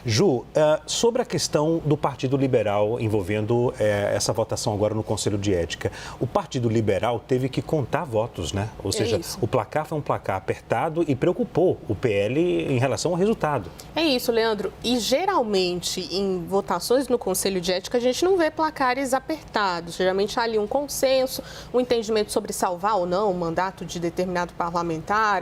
Ju, sobre a questão do Partido Liberal envolvendo essa votação agora no Conselho de Ética, o Partido Liberal teve que contar votos, né? Ou seja, o placar foi um placar apertado e preocupou o PL em relação ao resultado. É isso, Leandro. E geralmente em votações no Conselho de Ética a gente não vê placares apertados. Geralmente há ali um consenso, um entendimento sobre salvar ou não o mandato de determinado parlamentar,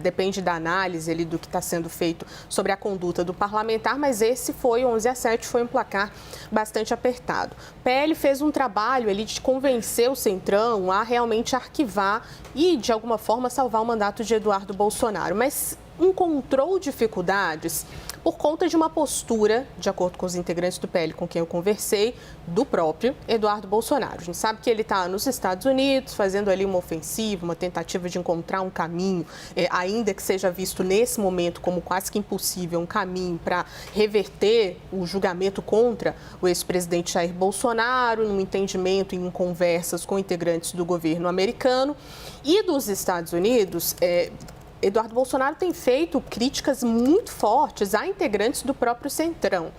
depende da análise ali do que está sendo feito sobre a conduta do parlamentar, mas esse foi 11-7, foi um placar bastante apertado. O PL fez um trabalho ali de convencer o Centrão a realmente arquivar e, de alguma forma, salvar o mandato de Eduardo Bolsonaro, mas encontrou dificuldades por conta de uma postura, de acordo com os integrantes do PL com quem eu conversei, do próprio Eduardo Bolsonaro. A gente sabe que ele está nos Estados Unidos fazendo ali uma ofensiva, uma tentativa de encontrar um caminho, ainda que seja visto nesse momento como quase que impossível, um caminho para reverter o julgamento contra o ex-presidente Jair Bolsonaro, num entendimento em conversas com integrantes do governo americano. E dos Estados Unidos, Eduardo Bolsonaro tem feito críticas muito fortes a integrantes do próprio Centrão.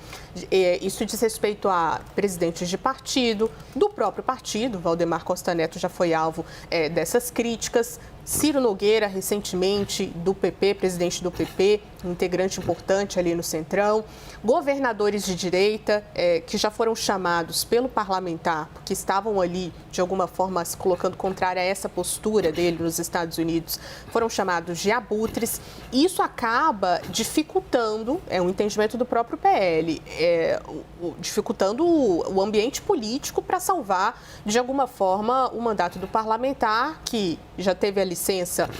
Isso diz respeito a presidentes de partido, do próprio partido. Valdemar Costa Neto já foi alvo dessas críticas. Ciro Nogueira, recentemente, do PP, presidente do PP, um integrante importante ali no Centrão. Governadores de direita, que já foram chamados pelo parlamentar, porque estavam ali, de alguma forma, se colocando contrária a essa postura dele nos Estados Unidos, foram chamados de abutres. Isso acaba dificultando, um entendimento do próprio PL, dificultando o ambiente político para salvar, de alguma forma, o mandato do parlamentar, que já teve a licença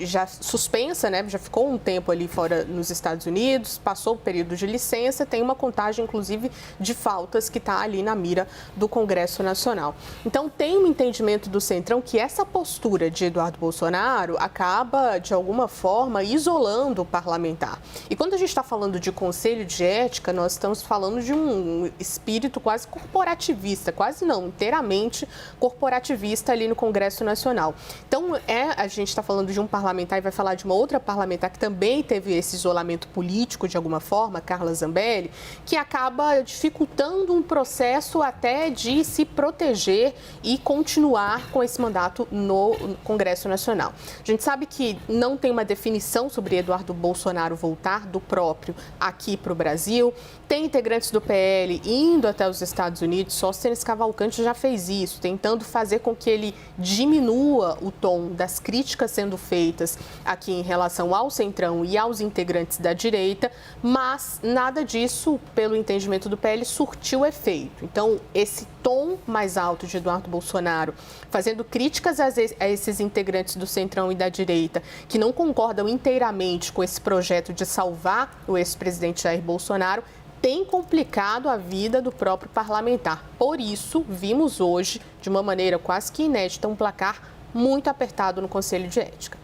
já suspensa, né? Já ficou um tempo ali fora nos Estados Unidos, passou o período de licença, tem uma contagem, inclusive, de faltas que está ali na mira do Congresso Nacional. Então, tem um entendimento do Centrão que essa postura de Eduardo Bolsonaro acaba, de alguma forma, isolando o parlamentar. E quando a gente está falando de Conselho de Ética, nós estamos falando de um espírito quase corporativista, quase não, inteiramente corporativista ali no Congresso Nacional. Então, a gente está falando de um parlamentar e vai falar de uma outra parlamentar que também teve esse isolamento político, de alguma forma, Carla Zambelli, que acaba dificultando um processo até de se proteger e continuar com esse mandato no Congresso Nacional. A gente sabe que não tem uma definição sobre Eduardo Bolsonaro voltar do próprio aqui para o Brasil. Tem integrantes do PL indo até os Estados Unidos, Sóstenes Cavalcante já fez isso, tentando fazer com que ele diminua o tom das críticas sendo feitas aqui em relação ao Centrão e aos integrantes da direita, mas nada disso, pelo entendimento do PL, surtiu efeito. Então, esse tom mais alto de Eduardo Bolsonaro, fazendo críticas a esses integrantes do Centrão e da direita, que não concordam inteiramente com esse projeto de salvar o ex-presidente Jair Bolsonaro, tem complicado a vida do próprio parlamentar. Por isso, vimos hoje, de uma maneira quase que inédita, um placar muito apertado no Conselho de Ética.